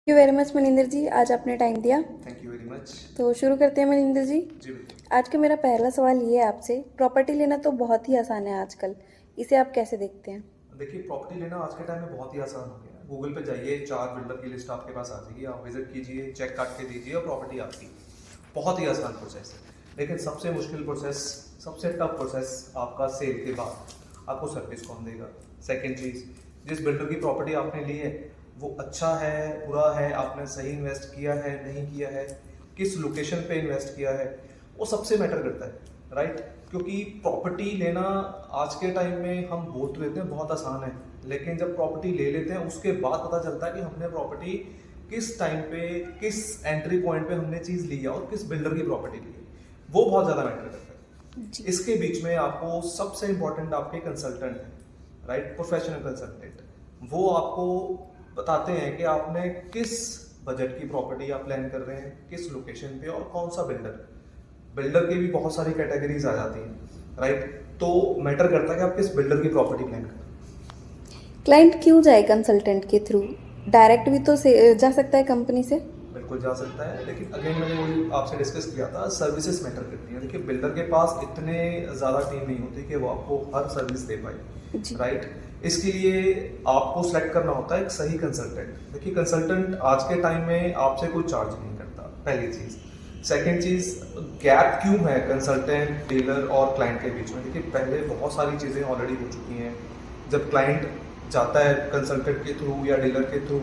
Thank you very much Maninder ji, आज आपने time दिया। Thank you very much. तो शुरू करते हैं मनिंदर जी। जी बिल्कुल। आज का मेरा पहला सवाल ये है आपसे, प्रॉपर्टी लेना तो बहुत ही आसान है आजकल, इसे आप कैसे देखते हैं? देखिए, प्रॉपर्टी लेना आज के टाइम में बहुत ही आसान हो गया है। गूगल पे जाइए, 4 बिल्डर की लिस्ट आपके पास आ जाएगी, आप विजिट कीजिए, चेक काट के दीजिए और प्रॉपर्टी आपकी। बहुत ही आसान प्रोसेस है। लेकिन सबसे मुश्किल प्रोसेस, सबसे टफ प्रोसेस आपका सेल के बाद। आपको सर्विस कौन देगा? सेकंड चीज़, जिस बिल्डर की प्रॉपर्टी आपने ली है वो अच्छा है, बुरा है, आपने सही इन्वेस्ट किया है, नहीं किया है, किस लोकेशन पे इन्वेस्ट किया है, वो सबसे मैटर करता है, राइट? क्योंकि प्रॉपर्टी लेना आज के टाइम में हम बोल तो लेते हैं बहुत आसान है, लेकिन जब प्रॉपर्टी ले लेते हैं उसके बाद पता चलता है कि हमने प्रॉपर्टी किस टाइम पे, किस एंट्री पॉइंट पे हमने चीज़ ली है और किस बिल्डर की प्रॉपर्टी ली है, वो बहुत ज़्यादा मैटर करता है। जी। इसके बीच में आपको सबसे इंपॉर्टेंट आपके कंसल्टेंट है, राइट? Professional consultant. वो आपको बताते हैं कि आपने किस बजट की प्रॉपर्टी आप प्लान कर रहे हैं, किस लोकेशन पे और कौन सा बिल्डर। बिल्डर की भी बहुत सारी कैटेगरीज आ जाती हैं, राइट? तो मैटर करता है कि आप किस बिल्डर की प्रॉपर्टी प्लान कर रहे हैं। क्लाइंट क्यों जाए कंसल्टेंट के थ्रू? डायरेक्ट भी तो जा सकता है कंपनी से। बिल्कुल जा सकता है, लेकिन अगेन मैंने वही आपसे डिस्कस किया था, सर्विसेज मैटर करती हैं। देखिए, बिल्डर के पास इतने ज़्यादा टीम नहीं होती कि वो आपको हर सर्विस दे पाए, जी। राइट? इसके लिए आपको सेलेक्ट करना होता है एक सही कंसल्टेंट। देखिए, कंसल्टेंट आज के टाइम में आपसे कोई चार्ज नहीं करता, पहली चीज़। सेकेंड चीज़, गैप क्यों है कंसल्टेंट, डीलर और क्लाइंट के बीच में? देखिए, पहले बहुत सारी चीज़ें ऑलरेडी हो चुकी हैं। जब क्लाइंट जाता है कंसल्टेंट के थ्रू या डीलर के थ्रू,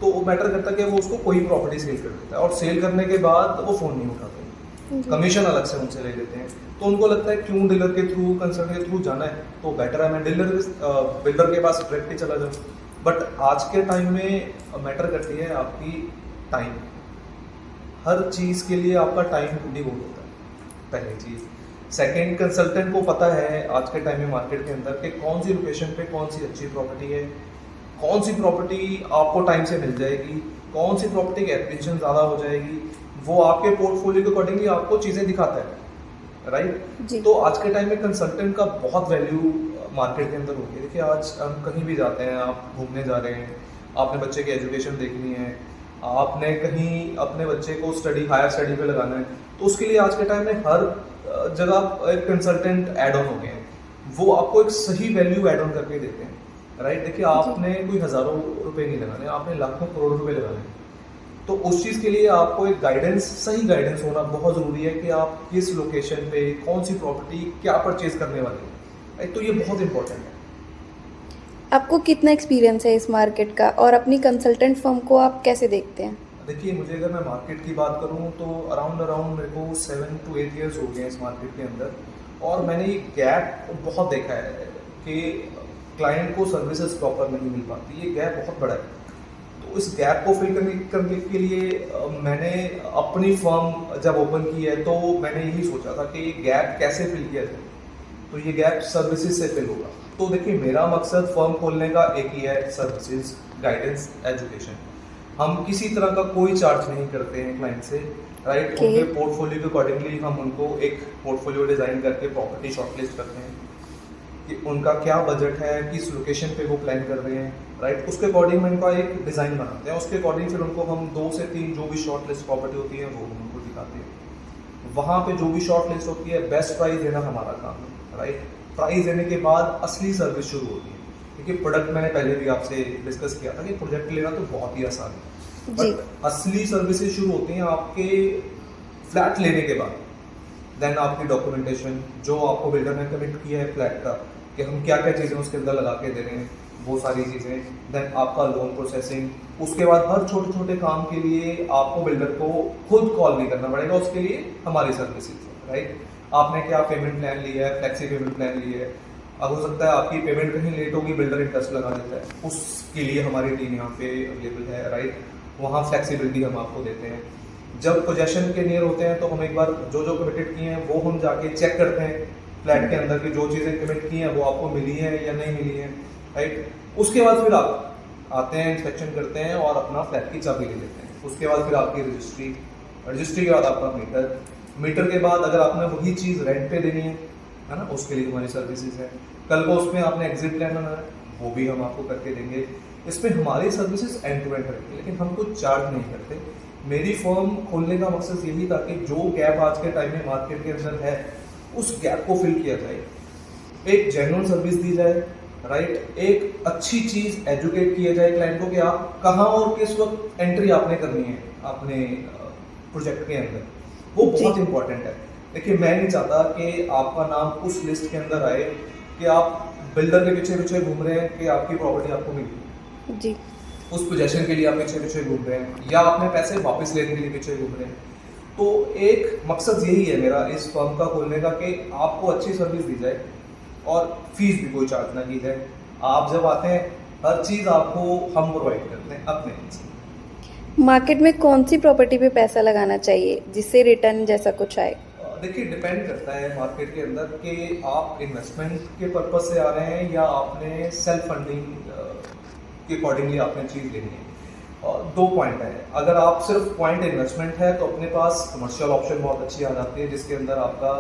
तो वो मैटर करता है कि वो उसको कोई प्रॉपर्टी सेल कर देता है और सेल करने के बाद वो फ़ोन नहीं उठाते, जी। कमीशन अलग से उनसे ले लेते हैं। तो उनको लगता है क्यों डीलर के थ्रू, कंसल्टेंट के थ्रू जाना है, तो बेटर है मैं बिल्डर के पास डायरेक्ट ही चला जाऊँ। बट आज के टाइम में मैटर करती है आपकी टाइम। हर चीज़ के लिए आपका टाइम डिवोट होता है, पहली चीज़। सेकंड, कंसल्टेंट को पता है आज के टाइम में मार्केट के अंदर कि कौन सी लोकेशन पे कौन सी अच्छी प्रॉपर्टी है, कौन सी प्रॉपर्टी आपको टाइम से मिल जाएगी, कौन सी प्रॉपर्टी की एक्विजिशन ज़्यादा हो जाएगी। वो आपके पोर्टफोलियो के अकॉर्डिंगली आपको चीज़ें दिखाता है, राइट? जी। तो आज के टाइम में कंसल्टेंट का बहुत वैल्यू मार्केट के अंदर होती है। देखिए, आज हम कहीं भी जाते हैं, आप घूमने जा रहे हैं, आपने बच्चे की एजुकेशन देखनी है, आपने कहीं अपने बच्चे को हायर स्टडी पे लगाना है, तो उसके लिए आज के टाइम में हर जगह एक कंसल्टेंट ऐड ऑन हो गए हैं। वो आपको एक सही वैल्यू ऐड ऑन करके देते हैं, राइट? देखिए, जी। आपने कोई हज़ारों रुपए नहीं लगाने, आपने लाखों करोड़ रुपए लगाने हैं। तो उस चीज़ के लिए आपको एक गाइडेंस, सही गाइडेंस होना बहुत ज़रूरी है कि आप किस लोकेशन पे कौन सी प्रॉपर्टी क्या परचेज करने वाले हैं, राइट? तो ये बहुत इंपॉर्टेंट है। आपको कितना एक्सपीरियंस है इस मार्केट का और अपनी कंसल्टेंट फर्म को आप कैसे देखते हैं? देखिए, मुझे अगर मैं मार्केट की बात करूं तो अराउंड अराउंड मेरे को 7 to 8 ईयर्स हो गए हैं इस मार्केट के अंदर। और मैंने ये गैप बहुत देखा है कि क्लाइंट को सर्विसेज प्रॉपर नहीं मिल पाती, ये गैप बहुत बड़ा है। तो इस गैप को फिल करने के लिए मैंने अपनी फर्म जब ओपन की है तो मैंने यही सोचा था कि ये गैप कैसे फिल किया जाए। तो ये गैप सर्विसेज से फिल होगा। तो देखिए, मेरा मकसद फर्म खोलने का एक ही है, सर्विसेज, गाइडेंस, एजुकेशन। हम किसी तरह का कोई चार्ज नहीं करते हैं क्लाइंट से, राइट? ओके। उनके पोर्टफोलियो के अकॉर्डिंगली हम उनको एक पोर्टफोलियो डिज़ाइन करके प्रॉपर्टी शॉर्टलिस्ट करते हैं कि उनका क्या बजट है, किस लोकेशन पे वो प्लान कर रहे हैं, राइट? उसके अकॉर्डिंग में उनका एक डिज़ाइन बनाते हैं। उसके अकॉर्डिंग फिर उनको हम 2 से 3 जो भी शॉर्ट लिस्ट प्रॉपर्टी होती है वो हम उनको दिखाते हैं। वहाँ पे जो भी शॉर्ट लिस्ट होती है, बेस्ट प्राइस देना हमारा काम है, राइट? प्राइस देने के बाद असली सर्विस शुरू होती है। देखिए, प्रोडक्ट मैंने पहले भी आपसे डिस्कस किया था कि प्रोजेक्ट लेना तो बहुत ही आसान है, जी। बट असली सर्विसेज शुरू होती हैं आपके फ्लैट लेने के बाद। देन आपकी डॉक्यूमेंटेशन, जो आपको बिल्डर ने कमिट किया है फ्लैट का कि हम क्या क्या चीज़ें उसके अंदर लगा के दे रहे हैं, वो सारी चीज़ें। देन आपका लोन प्रोसेसिंग। उसके बाद हर छोटे छोटे काम के लिए आपको बिल्डर को खुद कॉल नहीं करना पड़ेगा, उसके लिए हमारी सर्विसेज है, राइट? आपने क्या पेमेंट प्लान लिया है, फ्लेक्सी पेमेंट प्लान लिया है, अब हो सकता है आपकी पेमेंट कहीं लेट होगी, बिल्डर इंटरेस्ट लगा देता है, उसके लिए हमारी टीम यहाँ पे अवेलेबल है, राइट? वहाँ फ्लेक्सिबिलिटी हम आपको देते हैं। जब पोजेशन के नियर होते हैं तो हम एक बार जो जो कमिटेड किए हैं वो हम जाके चेक करते हैं फ्लैट के अंदर की जो चीज़ें कमिट की हैं वो आपको मिली हैं या नहीं मिली हैं, राइट? उसके बाद फिर आप आते हैं, इंस्पेक्शन करते हैं और अपना फ्लैट की चाबी ले लेते हैं। उसके बाद फिर आपकी रजिस्ट्री के बाद आपका मीटर के बाद अगर आपने वही चीज़ रेंट पे देनी है ना, उसके लिए हमारी सर्विसेज है। कल को उसमें आपने एग्जिट प्लान बनाना है, वो भी हम आपको करके देंगे। इसमें हमारी सर्विसेज एंड टू एंड रहती है, लेकिन हम कुछ चार्ज नहीं करते। मेरी फर्म खोलने का मकसद यही था कि जो गैप आज के टाइम में मार्केट के अंदर है उस गैप को फिल किया जाए, एक जेन्युइन सर्विस दी जाए, राइट, एक अच्छी चीज एजुकेट किया जाए क्लाइंट को कि आप कहाँ और किस वक्त एंट्री आपने करनी है अपने प्रोजेक्ट के अंदर, वो बहुत इंपॉर्टेंट है। देखिए मैं नहीं चाहता कि आपका नाम उस लिस्ट के अंदर आए कि आप बिल्डर के पीछे पीछे घूम रहे हैं कि आपकी प्रॉपर्टी आपको मिली जी। उस पोजेशन के लिए आप पीछे पीछे घूम रहे हैं या आपने पैसे वापस लेने के लिए पीछे घूम रहे हैं। तो एक मकसद यही है मेरा इस फर्म का खोलने का कि आपको अच्छी सर्विस दी जाए और फीस भी कोई चार्ज ना की जाए। आप जब आते हैं हर चीज़ आपको हम प्रोवाइड करते हैं अपने end से। मार्केट में कौन सी प्रॉपर्टी पे पैसा लगाना चाहिए जिससे रिटर्न जैसा कुछ आए? देखिए डिपेंड करता है मार्केट के अंदर कि आप इन्वेस्टमेंट के पर्पज से आ रहे हैं या आपने सेल्फ फंडिंग के अकॉर्डिंगली आपने चीज़ लेनी है। और दो पॉइंट है, अगर आप सिर्फ पॉइंट इन्वेस्टमेंट है तो अपने पास कमर्शियल ऑप्शन बहुत अच्छी आ जाती है जिसके अंदर आपका,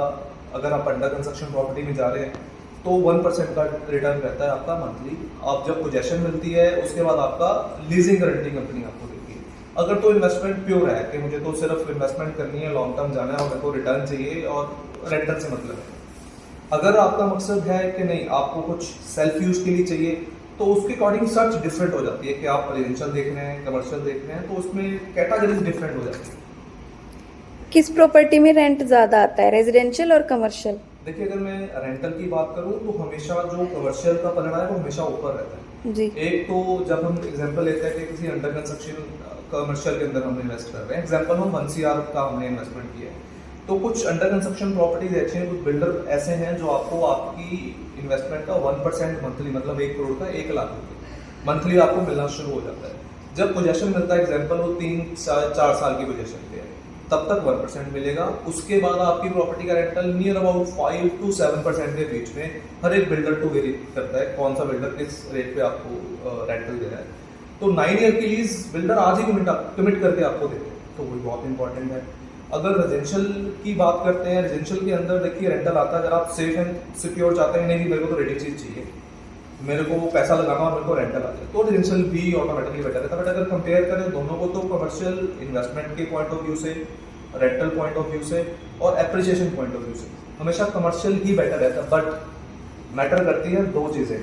अगर आप अंडर कंस्ट्रक्शन प्रॉपर्टी में जा रहे हैं तो 1% का रिटर्न रहता है आपका मंथली। आप जब पोजेशन मिलती है उसके बाद आपका लीजिंग गारंटी कंपनी आपको देती है। अगर तो इन्वेस्टमेंट प्योर है कि मुझे तो सिर्फ इन्वेस्टमेंट करनी है, लॉन्ग टर्म जाना है और मेरे को रिटर्न चाहिए और रेंटल से मतलब है। अगर आपका मकसद है कि नहीं आपको कुछ सेल्फ यूज के लिए चाहिए तो उसके अकॉर्डिंग सर्च डिफरेंट हो जाती है कि आप रेजिडेंशियल देख रहे हैं, कमर्शियल देख रहे हैं, तो उसमें कैटेगरीज डिफरेंट हो जाती है। किस प्रॉपर्टी में रेंट ज़्यादा आता है, रेजिडेंशियल और कमर्शियल? देखिए अगर मैं रेंटल की बात करूं तो हमेशा जो कमर्शियल का पलड़ा है वो हमेशा ऊपर रहता है। जी। एक तो जब हम एग्जांपल लेते हैं कि किसी अंडर कंस्ट्रक्शन कमर्शियल के अंदर हम इन्वेस्ट कर रहे हैं, एग्जांपल हम 1 CR का हमने इन्वेस्टमेंट किया है, तो कुछ अंडर कंस्ट्रक्शन प्रॉपर्टीज ऐसे हैं, कुछ बिल्डर ऐसे हैं जो आपको आपकी इन्वेस्टमेंट का 1% मंथली, मतलब 1 करोड़ का 1 लाख रुपये मंथली आपको मिलना शुरू हो जाता है। जब पोजेशन मिलता है, एग्जाम्पल वो 3-4 साल की पोजेशन पे है, तब तक 1% मिलेगा। उसके बाद आपकी प्रॉपर्टी का रेंटल नियर अबाउट 5 to 7% के बीच में हर एक बिल्डर टू वेरी करता है कौन सा बिल्डर किस रेट पे आपको रेंटल दे रहा है। तो 9 ईयर की लीज बिल्डर आज ही कमिट करके आपको देते हैं, तो वो बहुत इंपॉर्टेंट है। अगर रेजिडेंशियल की बात करते हैं, रेजिडेंशियल के अंदर देखिए रेंटल आता है, अगर आप सेफ एंड सिक्योर चाहते हैं, नहीं मेरे को तो रेडी चीज चाहिए, मेरे को पैसा लगाना और मेरे को रेंटल आ जाए, तो रेजिडेंशियल भी ऑटोमेटिकली बेटर रहता है। बट अगर कंपेयर करें दोनों को तो कमर्शियल इन्वेस्टमेंट के पॉइंट ऑफ व्यू से, रेंटल पॉइंट ऑफ व्यू से और एप्रिसिएशन पॉइंट ऑफ व्यू से हमेशा कमर्शियल ही बेटर रहता है। बट मैटर करती है दो चीज़ें,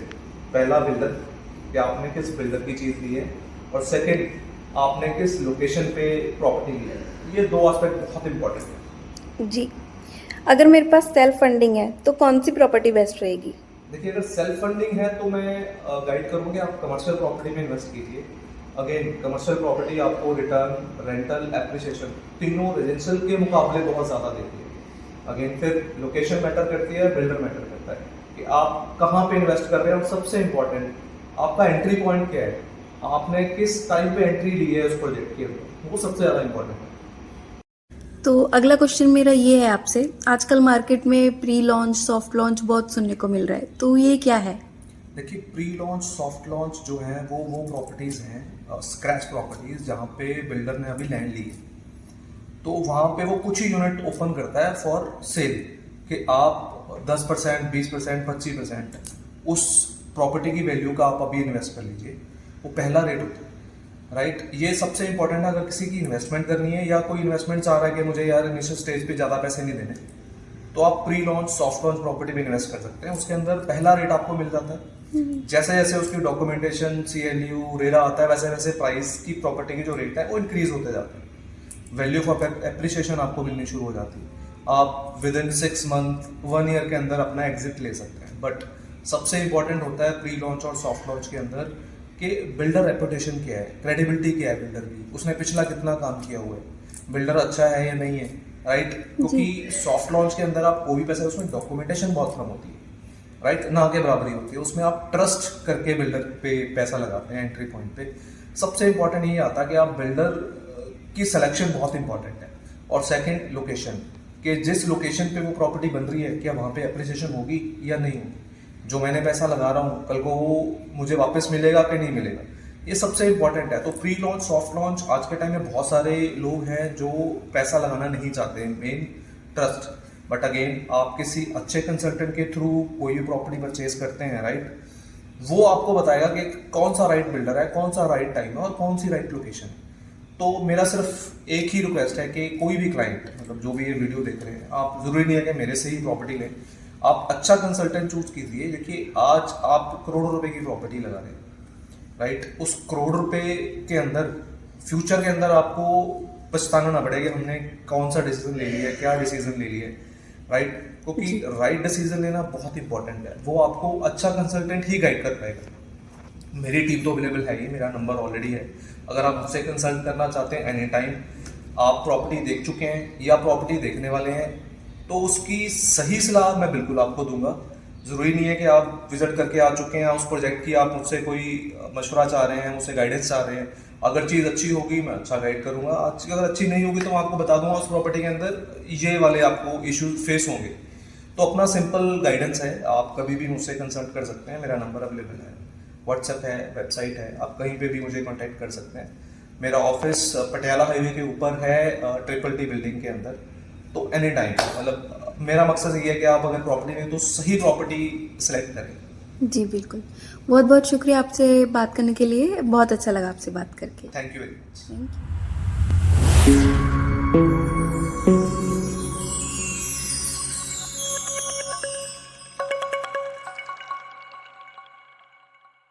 पहला बिल्डर कि आपने किस बिल्डर की चीज़ ली है, और सेकंड आपने किस लोकेशन पे प्रॉपर्टी ली है। ये दो एस्पेक्ट बहुत इंपॉर्टेंट है। जी। अगर मेरे पास सेल्फ फंडिंग है तो कौन सी प्रॉपर्टी बेस्ट रहेगी? देखिए अगर सेल्फ फंडिंग है तो मैं गाइड करूँगी आप कमर्शियल प्रॉपर्टी में इन्वेस्ट कीजिए। अगेन कमर्शियल प्रॉपर्टी आपको रिटर्न, रेंटल, एप्रिसिएशन तीनों रेजिडेंशियल के मुकाबले बहुत ज़्यादा देती है। अगेन फिर लोकेशन मैटर करती है, बिल्डर मैटर करता है कि आप कहाँ पे इन्वेस्ट कर रहे हैं, और सबसे इम्पोर्टेंट आपका एंट्री पॉइंट क्या है, आपने किस टाइम पे एंट्री ली है उस प्रोजेक्ट के अंदर, वो सबसे ज़्यादा इम्पोर्टेंट है। तो अगला क्वेश्चन मेरा ये है आपसे, आजकल मार्केट में प्री लॉन्च, सॉफ्ट लॉन्च बहुत सुनने को मिल रहा है, तो ये क्या है? देखिए प्री लॉन्च, सॉफ्ट लॉन्च जो है वो प्रॉपर्टीज़ हैं, स्क्रैच प्रॉपर्टीज़ जहाँ पे बिल्डर ने अभी लैंड ली है, तो वहाँ पे वो कुछ ही यूनिट ओपन करता है फॉर सेल कि आप 10%, 20%, 25% उस प्रॉपर्टी की वैल्यू का आप अभी इन्वेस्ट कर लीजिए, वो पहला रेट होता है, राइट। ये सबसे इंपॉर्टेंट है। अगर किसी की इन्वेस्टमेंट करनी है या कोई इन्वेस्टमेंट चाह रहा है कि मुझे यार इनिशियल स्टेज पे ज़्यादा पैसे नहीं देने, तो आप pre launch, soft launch property में इन्वेस्ट कर सकते हैं। उसके अंदर पहला रेट आपको मिल जाता है, जैसे जैसे उसकी डॉक्यूमेंटेशन, CLU, रेरा आता है, वैसे वैसे प्राइस की प्रॉपर्टी की जो रेट है वो इंक्रीज होते जाते हैं, वैल्यू ऑफ एप्रिसिएशन आपको मिलनी शुरू हो जाती है। आप विद इन 6 मंथ, 1 ईयर के अंदर अपना एग्जिट ले सकते हैं। बट सबसे इंपॉर्टेंट होता है प्री लॉन्च और सॉफ्ट लॉन्च के अंदर कि बिल्डर रेपुटेशन क्या है, क्रेडिबिलिटी क्या है बिल्डर की, उसने पिछला कितना काम किया हुआ है, बिल्डर अच्छा है या नहीं है, राइट। क्योंकि सॉफ्ट लॉन्च के अंदर आप कोई भी पैसा, उसमें डॉक्यूमेंटेशन बहुत कम होती है, राइट, ना के बराबरी होती है, उसमें आप ट्रस्ट करके बिल्डर पे पैसा लगाते हैं एंट्री पॉइंट पे। सबसे इंपॉर्टेंट ये आता है कि आप बिल्डर की सिलेक्शन बहुत इंपॉर्टेंट है, और सेकंड लोकेशन, कि जिस लोकेशन पे वो प्रॉपर्टी बन रही है क्या वहाँ पे एप्रिसिएशन होगी या नहीं होगी, जो मैंने पैसा लगा रहा हूँ कल को वो मुझे वापस मिलेगा कि नहीं मिलेगा, ये सबसे इंपॉर्टेंट है। तो प्री लॉन्च, सॉफ्ट लॉन्च, आज के टाइम में बहुत सारे लोग हैं जो पैसा लगाना नहीं चाहते, मेन ट्रस्ट। बट अगेन आप किसी अच्छे कंसल्टेंट के थ्रू कोई भी प्रॉपर्टी परचेज करते हैं, राइट, वो आपको बताएगा कि कौन सा राइट बिल्डर है, कौन सा राइट टाइम है और कौन सी राइट लोकेशन है। तो मेरा सिर्फ एक ही रिक्वेस्ट है कि कोई भी क्लाइंट, मतलब जो भी ये वीडियो देख रहे हैं, आप ज़रूरी नहीं है कि मेरे से ही प्रॉपर्टी लें, आप अच्छा कंसल्टेंट चूज कीजिए। देखिए आज आप करोड़ों रुपए की प्रॉपर्टी लगा रहे हैं, राइट? उस करोड़ रुपए के अंदर फ्यूचर के अंदर आपको पछताना ना पड़े कि हमने कौन सा डिसीजन ले लिया है, क्या डिसीजन ले लिया है, राइट? क्योंकि राइट डिसीजन लेना बहुत इंपॉर्टेंट है, वो आपको अच्छा कंसल्टेंट ही गाइड कर पाएगा। मेरी टीम तो अवेलेबल है ही, मेरा नंबर ऑलरेडी है। अगर आप मुझसे कंसल्ट करना चाहते हैं एनी टाइम, आप प्रॉपर्टी देख चुके हैं या प्रॉपर्टी देखने वाले हैं, तो उसकी सही सलाह मैं बिल्कुल आपको दूंगा। ज़रूरी नहीं है कि आप विजिट करके आ चुके हैं उस प्रोजेक्ट की, आप मुझसे कोई मशवरा चाह रहे हैं, मुझसे गाइडेंस चाह रहे हैं। अगर चीज़ अच्छी होगी मैं अच्छा गाइड करूंगा, अगर अच्छी नहीं होगी तो मैं आपको बता दूंगा उस प्रॉपर्टी के अंदर ये वाले आपको इशू फेस होंगे। तो अपना सिंपल गाइडेंस है, आप कभी भी मुझसे कंसल्ट कर सकते हैं। मेरा नंबर अवेलेबल है, व्हाट्सएप है, वेबसाइट है, आप कहीं पे भी मुझे कांटेक्ट कर सकते हैं। मेरा ऑफिस पटियाला हाईवे के ऊपर है, ट्रिपल टी बिल्डिंग के अंदर। तो एनी टाइम, मतलब मेरा मकसद ये है कि आप अगर प्रॉपर्टी नहीं तो सही प्रॉपर्टी सेलेक्ट करें। जी बिल्कुल। बहुत बहुत शुक्रिया आपसे बात करने के लिए, बहुत अच्छा लगा आपसे बात करके। Thank you very much. Thank you.